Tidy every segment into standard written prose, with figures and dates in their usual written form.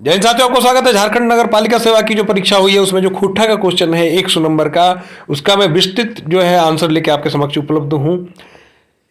जैन साथियों, आपको स्वागत है। झारखंड नगर पालिका सेवा की जो परीक्षा हुई है उसमें जो खुट्टा का क्वेश्चन है 100 नंबर का, उसका मैं विस्तृत जो है आंसर लेके आपके समक्ष उपलब्ध हूं।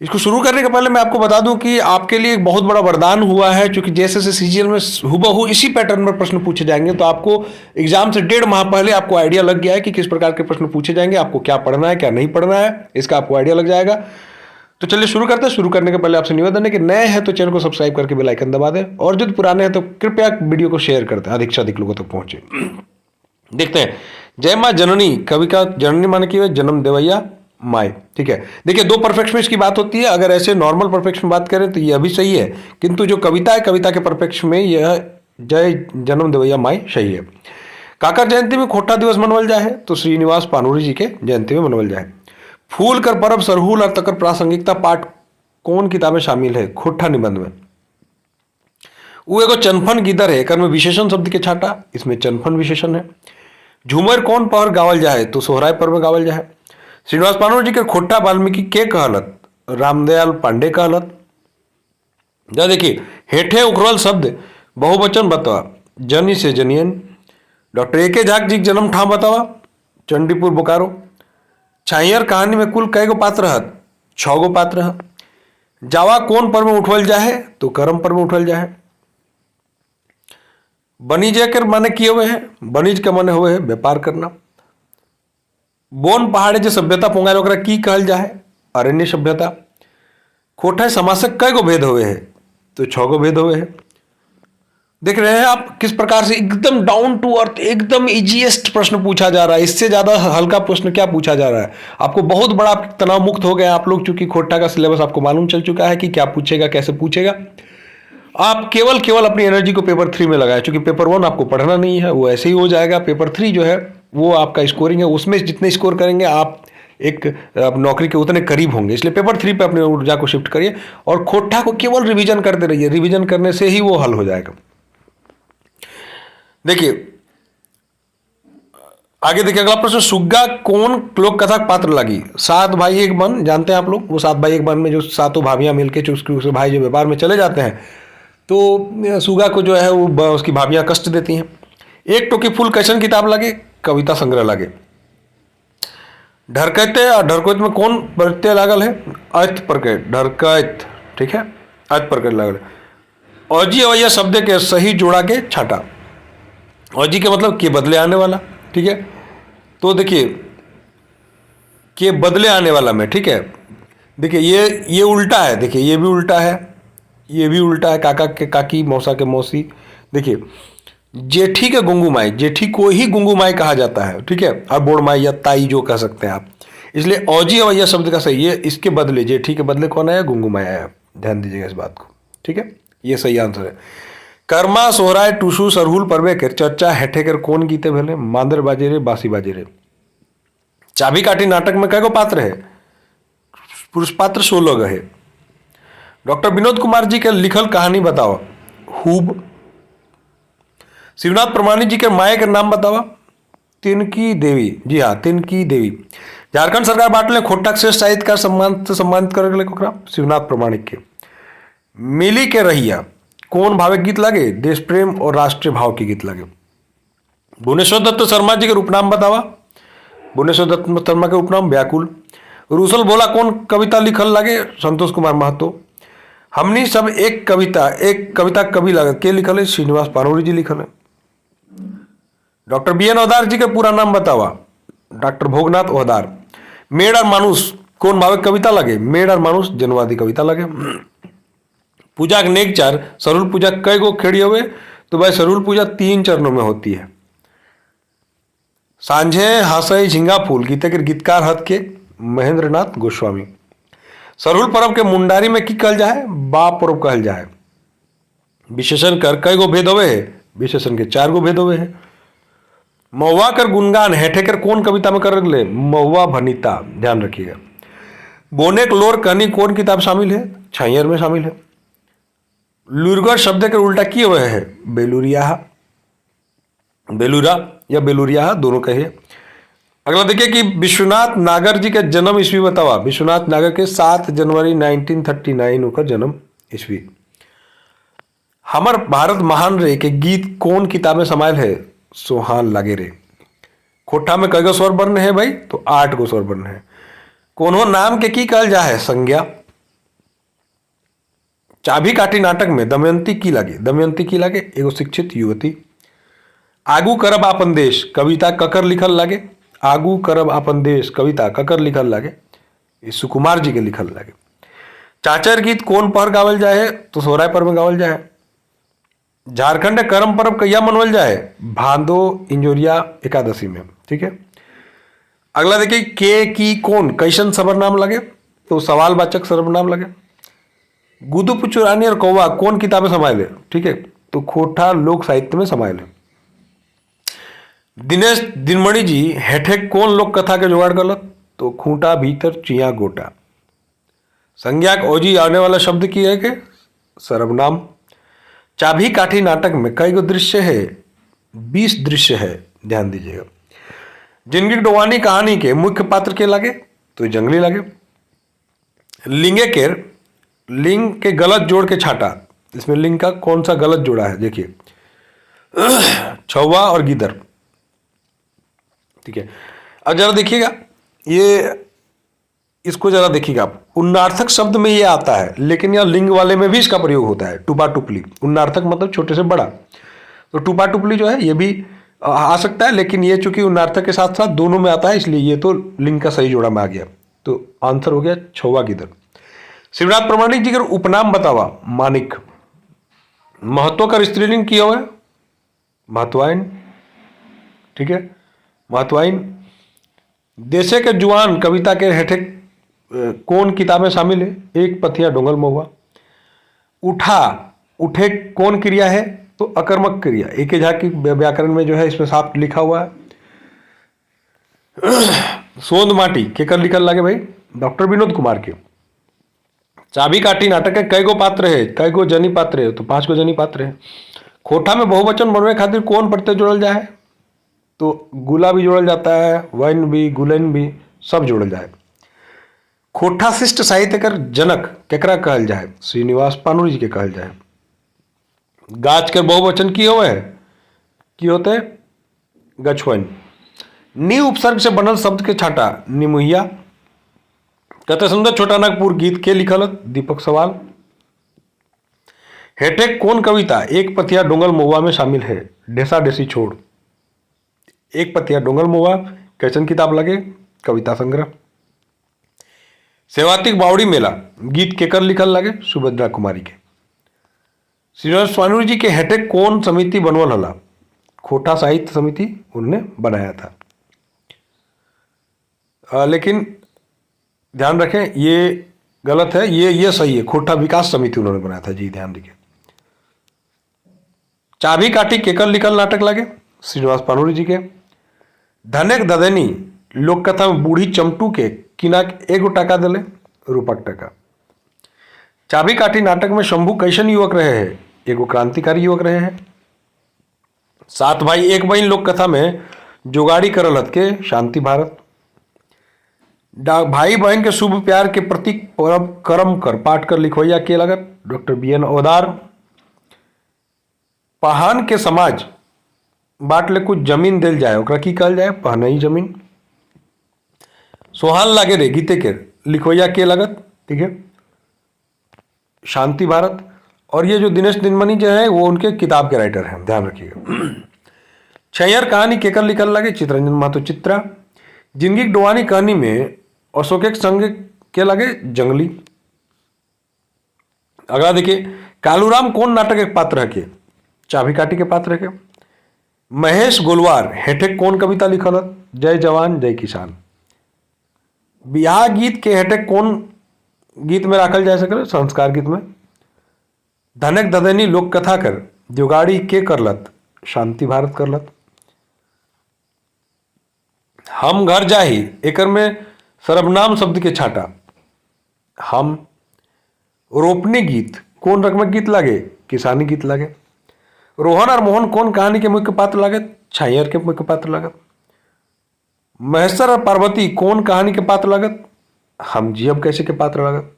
इसको शुरू करने के पहले मैं आपको बता दूं कि आपके लिए एक बहुत बड़ा वरदान हुआ है, क्योंकि जैसे जैसे सीजीएल में हुबहू इसी पैटर्न में प्रश्न पूछे जाएंगे, तो आपको एग्जाम से 1.5 माह पहले आपको आइडिया लग गया है कि किस प्रकार के प्रश्न पूछे जाएंगे, आपको क्या पढ़ना है क्या नहीं पढ़ना है, इसका आपको आइडिया लग जाएगा। तो चलिए शुरू करते हैं। शुरू करने के पहले आपसे निवेदन है कि नए हैं तो चैनल को सब्सक्राइब करके बेल आइकन दबा दें, और जो पुराने हैं तो कृपया वीडियो को शेयर करते हैं, अधिक से अधिक लोगों तक पहुंचे। देखते हैं। जय माँ जननी, कवि का जननी माने की जन्म देवैया माई। ठीक है, देखिए दो परफेक्ट में इसकी बात होती है। अगर ऐसे नॉर्मल परफेक्ट में बात करें तो यह भी सही है, किंतु जो कविता है कविता के परफेक्ट में यह जय जन्म देवैया माई सही है। काकर जयंती में खोटा दिवस मनवल जाए है तो श्रीनिवास पानूरी जी के जयंती में मनवल जाए। फूल कर परब सरहूल और तकर प्रासंगिकता पाठ कौन किताब में शामिल है? खोट्ठा निबंध में। वो एगो चनफन गिदर है, कर में विशेषण शब्द के छाटा, इसमें चनफन विशेषण है। झूमर कौन पहर गावल जाए तो सोहराय पर्व में गावल जाए। श्रीनिवास पानूर जी के खोट्ठा वाल्मीकि के कहलत? रामदयाल पांडे कहलत। जा देखिए, हेठे उखरल शब्द बहुवचन बतावा, जनी से जनियन। Doctor A K. झा जी जन्म ठाम बतावा, चंडीपुर बोकारो। छाइयर कहानी में कुल कई गो पात्र है? 6 गो पात्र है। जावा कौन पर्व में उठवल जाए तो करम पर्व में उठवल जाए। बनिज के माने किए हुए हैं, बनिज के माने हुए है व्यापार करना। बोन पहाड़े जो सभ्यता पोंगाल ओकरा की कहल जाए? अरण्य सभ्यता। खोटा समासक कई गो भेद हुए हैं तो 6 गो भेद हुए हैं। देख रहे हैं आप किस प्रकार से एकदम डाउन टू अर्थ, एकदम इजीएस्ट प्रश्न पूछा जा रहा है। इससे ज्यादा हल्का प्रश्न क्या पूछा जा रहा है? आपको बहुत बड़ा तनाव मुक्त हो गया आप लोग, चूंकि खोट्टा का सिलेबस आपको मालूम चल चुका है कि क्या पूछेगा कैसे पूछेगा। आप केवल अपनी एनर्जी को पेपर 3 में लगाए, चूंकि पेपर 1 आपको पढ़ना नहीं है, वो ऐसे ही हो जाएगा। पेपर 3 जो है वो आपका स्कोरिंग है, उसमें जितने स्कोर करेंगे आप एक नौकरी के उतने करीब होंगे। इसलिए पेपर 3 पे अपनी ऊर्जा को शिफ्ट करिए और खोट्टा को केवल रिवीजन करते रहिए। रिवीजन करने से ही वो हल हो जाएगा। देखिए आगे देखिए, अगला प्रश्न, सुग्गा कौन लोक कथा पात्र लगी? 7 भाई एक बहन, जानते हैं आप लोग, वो 7 भाई एक बहन में जो 7 भाभियां मिलकर उसके भाई जो व्यापार में चले जाते हैं तो सुगा को जो है वो उसकी भाभियां कष्ट देती हैं। एक टोकी फूल कैसन किताब लगे? कविता संग्रह लगे। ढरकैते और ढरकोत में कौन प्रत्यय लागल है? अत प्रकट, ढरकैत। ठीक है, अत प्रकट लागल। औजी अवैया शब्द के सही जोड़ा के छाटा। औजी के मतलब के बदले आने वाला। ठीक है, तो देखिए के बदले आने वाला में, ठीक है, देखिए ये उल्टा है। देखिए ये भी उल्टा है, ये भी उल्टा है। काका के काकी, मौसा के मौसी। देखिए जेठी के गुंगुमाई, जेठी को ही गुंगुमाई कहा जाता है। ठीक है, और बोड़माई या ताई जो कह सकते हैं आप। इसलिए औजी अवैया शब्द का सही है, इसके बदले जेठी के बदले कौन आया? गुंगुमाई आया। ध्यान दीजिएगा इस बात को। ठीक है, ये सही आंसर है। कर्मा सोहराय टूसू सरहुल पर्वे के चर्चा हेठेकर कौन गीते भेले? मांदर बाजे रे बासी बाजे रे। चाबी काठी नाटक में कई गो पात्र है? पुरुष पात्र 16 है। डॉक्टर विनोद कुमार जी के लिखल कहानी बताओ। खूब। शिवनाथ प्रमाणिक जी के माए के नाम बतावा। तिनकी देवी। जी हाँ, तिनकी देवी। झारखंड सरकार बांटले खोट्टा श्रेष्ठ साहित्यकार सम्मान से सम्मानित कर शिवनाथ प्रमाणिक के। मिली के रहिया कौन भाविक गीत लगे? देश प्रेम और राष्ट्रीय भाव के गीत लगे। भुवनेश्वर दत्त शर्मा जी के उपनाम बतावा। भुवनेश्वर दत्त शर्मा के उपनाम व्याकुल। रूसल बोला कौन कविता लिखल लगे? संतोष कुमार महतो। हमनी सब एक कविता कवि लगे के लिखल है? श्रीनिवास पानूरी जी लिखल है। Doctor BN. ओहदार जी के पूरा नाम बतावा। डॉक्टर भोगनाथ ओहदार। मेड़ और मानुष कौन भाविक कविता लगे? मेड़ और मानुष जनवादी कविता लगे। पूजा के नेक चार, सरुल पूजा कई गो खेड़ी हुए? तो भाई सरुल पूजा 3 चरणों में होती है। सांझे हासई झिंगा फूल गीते के गीतकार हथ के महेंद्र नाथ गोस्वामी। सरुल पर्व के मुंडारी में की कहल जाए? बाप पर्व कहल जाए। विशेषण कर कई गो भेद हुए है? विशेषण के 4 गो भेद हुए हैं। महुआ कर गुणगान हेठेकर कौन कविता में कर ले? महुआ भनीता। ध्यान रखिएगा। बोने के लोर कहनी कौन किताब शामिल है? छाइयर में शामिल है। लुरगर शब्द के उल्टा किए हुए है? बेलुरिया, बेलूरा या बेलुरिया, दोनों कहे। अगला देखिए कि विश्वनाथ नागर जी का जन्म ईस्वी बतावा। विश्वनाथ नागर के 7 जनवरी 1939 का जन्म ईस्वी। हमर भारत महान रे के गीत कौन किताब में समायल है? सोहान लागे रे। खोटा में कई गो स्वर वर्ण है भाई? तो 8 गो स्वर वर्ण है। कोनो नाम के की कहल जा है? संज्ञा। चाभी काठी नाटक में दमयंती की लागे? दमयंती की लागे एगो शिक्षित युवती। आगू करब आपन देश कविता ककर लिखल लागे? आगू करब आपन देश कविता ककर लिखल लागे? ये सुकुमार जी के लिखल लागे। चाचर गीत कौन पहर गावल जाए? तो सोहराय पर्व में गावल जाए। झारखंड करम पर्व कहिया मनवल जाए? भादो इंजोरिया एकादशी में। ठीक है। अगला देखिए, के की कौन कैसन सर्वनाम लगे? तो सवालवाचक सर्वनाम लगे। गुदु पुचुरानी और कौवा कौन किताबें समाये? ठीक है, तो खोटा लोक साहित्य में समाये। दिनेश दिनमणि जी हेठे कौन लोक कथा के जुगाड़ गलत? तो खूंटा भीतर चिया गोटा। संज्ञाक ओजी आने वाला शब्द की है कि सर्वनाम। चाभी काठी नाटक में कई गो दृश्य है? 20 दृश्य है, ध्यान दीजिएगा। जिंदगी डोवानी कहानी के मुख्य पात्र के लगे? तो जंगली लगे। लिंगे के लिंग के गलत जोड़ के छाटा, इसमें लिंग का कौन सा गलत जोड़ा है? देखिए, छौवा और गिदर। ठीक है, अब जरा देखिएगा, ये इसको जरा देखिएगा आप। उन्नार्थक शब्द में ये आता है, लेकिन यह लिंग वाले में भी इसका प्रयोग होता है। टुपा टुपली, उन्नार्थक मतलब छोटे से बड़ा, तो टुपा टुपली जो है ये भी आ सकता है, लेकिन ये चूंकि उन्नार्थक के साथ साथ दोनों में आता है, इसलिए ये तो लिंग का सही जोड़ा में आ गया। तो आंसर हो गया छौवा गिदर। शिवनाथ प्रमाणिक जी का उपनाम बतावा? मानिक। महत्व का स्त्रीलिंग किया हुआ है? महत्वाइन। ठीक है, महत्वाइन। देशे के जुआन कविता के हेठे कौन किताब में शामिल है? एक पथिया डोंगल महुआ। उठा, उठे कौन क्रिया है? तो अकर्मक क्रिया। एक झा की व्याकरण में जो है इसमें साफ लिखा हुआ है। सोंद माटी केकर लिखल लागे भाई? डॉक्टर विनोद कुमार के। चाबी काठी नाटक के कई गो पात्र है? कई गो जनी पात्र है? तो 5 गो जनी पात्र है। खोटा में बहुवचन बनवे खातिर कौन प्रत्यय जोड़ल जाए? तो गुला भी जोड़ल जाता है, वैन भी, गुलन भी, सब जोड़ल जाए। खोटा शिष्ट साहित्य कर जनक केकरा कहल जाए? श्रीनिवास पानुरी जी के कहल जाए। गाछ के बहुवचन की होवे है? की होते? गछवन। नी उपसर्ग से बनल शब्द के छाटा? निमुहिया। कते सुंदर छोटा नागपुर गीत के लिखल? दीपक सवाल। हेठे कौन कविता एक पथिया डोंगल महुआ में शामिल है? ढेसा ढेसी छोड़। एक पथिया डोंगल महुआ कैसन किताब लगे? कविता संग्रह। सेवातिक बावड़ी मेला गीत केकर लिखल लगे? सुभद्रा कुमारी के। श्रीनिवास पानुरी जी के हेठे कौन समिति बनवल हला? खोटा साहित्य समिति उन्होंने बनाया था। लेकिन ध्यान रखें, ये गलत है, ये सही है। खोटा विकास समिति उन्होंने बनाया था जी, ध्यान दीजिए। चाबी काठी केकर लिखल नाटक लगे? श्रीनिवास पानुरी जी के। धनेक ददनी लोक कथा में बूढ़ी चमटू के किना एगो टका दिले? रूपक टका। चाबी काठी नाटक में शंभू कैसन युवक रहे हैं? एगो क्रांतिकारी युवक रहे हैं। 7 भाई एक बहन लोक कथा में जोगाड़ी करल हत के? शांति भारत। भाई बहन के शुभ प्यार के प्रतीक परब करम कर पाठ कर लिखवैया के लगत? Doctor BN Odar. पहान के समाज बाट ले कुछ जमीन दिल जाए, ओकरा की कहल जाए? पहनई जमीन। सोहान लागे रे गीते के लिखवैया के लगत? ठीक है, शांति भारत। और ये जो दिनेश दिनमणि जो है वो उनके किताब के राइटर हैं, ध्यान रखिएगा। छैयर कहानी केकर लिखल लगे? चित्रंजन महतो चित्रा। जिंदगी डोवानी कहानी में अशोक के संग के लगे? जंगली। अगला देखिए, कालूराम कौन नाटक एक पात्र है के? चाबी काठी के पात्र है के। महेश गोलवार हेठे कौन कविता लिखल? जय जवान जय किसान। बियाह गीत के हेठे कौन गीत में राखल जा सके? संस्कार गीत में। धनक ददनी लोक कथा कर जोगाड़ी के करलत? शांति भारत करलत। हम घर जाही एकर में सर्वनाम शब्द के छाटा? हम। रोपने गीत कौन रकम गीत लागे? किसानी गीत लागे। रोहन और मोहन कौन कहानी के मुख्य पात्र लागत? छैयर के मुख्य पात्र लागत। महेश्वर और पार्वती कौन कहानी के पात्र लागत? हम जियब कैसे के पात्र लागत।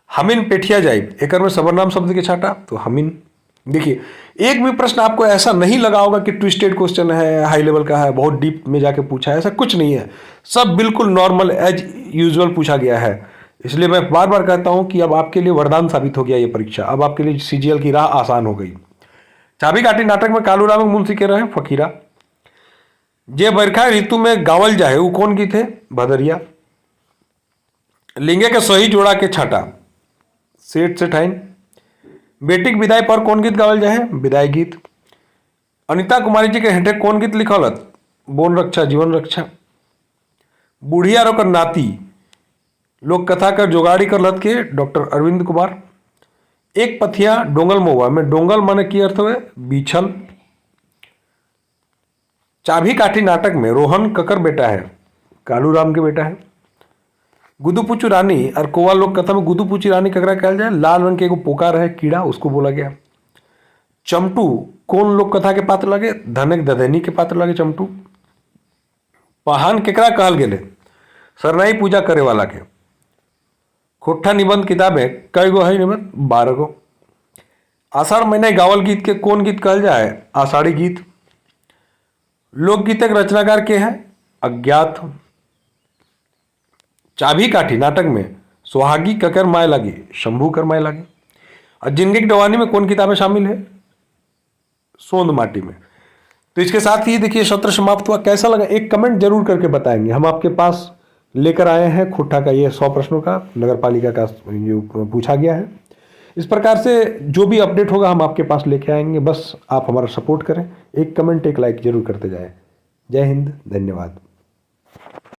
हमिन पेठिया जाइब एकर में सबरनाम शब्द के छाटा तो हमिन। देखिए एक भी प्रश्न आपको ऐसा नहीं लगा होगा कि ट्विस्टेड क्वेश्चन है, हाई लेवल का है, बहुत डीप में जाके पूछा है, ऐसा कुछ नहीं है। सब बिल्कुल नॉर्मल एज यूजुअल पूछा गया है। इसलिए मैं बार बार कहता हूं कि अब आपके लिए वरदान साबित हो गया ये परीक्षा। अब आपके लिए सीजीएल की राह आसान हो गई। चाबी काटी नाटक में कालू राम मुंशी के रहे फकीरा। जे बरखा ऋतु में गावल जाए वो कौन गीत है? भदरिया। लिंगे के सही जोड़ा के छाटा सेठ से ठाइन। बेटी के विदाई पर कौन गीत गावल जाए? विदाई गीत। अनिता कुमारी जी के हेठे कौन गीत लिखलत? बोन रक्षा जीवन रक्षा। बुढ़िया रोकर नाती लोक कथा कर जोगाड़ी करलत के डॉक्टर अरविंद कुमार। एक पथिया डोंगल मोवा में डोंगल माने की अर्थ हुए? बीछल। चाबी काठी नाटक में रोहन ककर बेटा है? कालू राम के बेटा है। गुदुपुचू रानी और कोवा लोक कथा में गुदुपुची रानी ककरा कहल जाए? लाल रंग के एगो पोकार है कीड़ा, उसको बोला गया। चमटू कौन लोक कथा के पात्र लगे? धनक दधनी के पात्र लगे चमटू। पहान केकरा कहल गेले? सरनाई पूजा करे वाला के। खोट्ठा निबंध किताबें कई गो है निबंध? 12 गो। आषाढ़ महीने गावल गीत के कौन गीत कहल जाए? आषाढ़ी गीत। लोकगीत के रचनाकार के हैं? अज्ञात। चाबी काठी नाटक में सुहागी ककर माय लगी? शंभू कर माय लगी। और जिंदगी की डवानी में कौन किताबें शामिल है? सोंद माटी में। तो इसके साथ ही देखिए सत्र समाप्त हुआ। कैसा लगा एक कमेंट जरूर करके बताएंगे। हम आपके पास लेकर आए हैं खोट्ठा का ये 100 प्रश्नों का नगर पालिका का जो पूछा गया है। इस प्रकार से जो भी अपडेट होगा हम आपके पास लेके आएंगे। बस आप हमारा सपोर्ट करें, एक कमेंट एक लाइक जरूर करते जाएं। जय हिंद, धन्यवाद।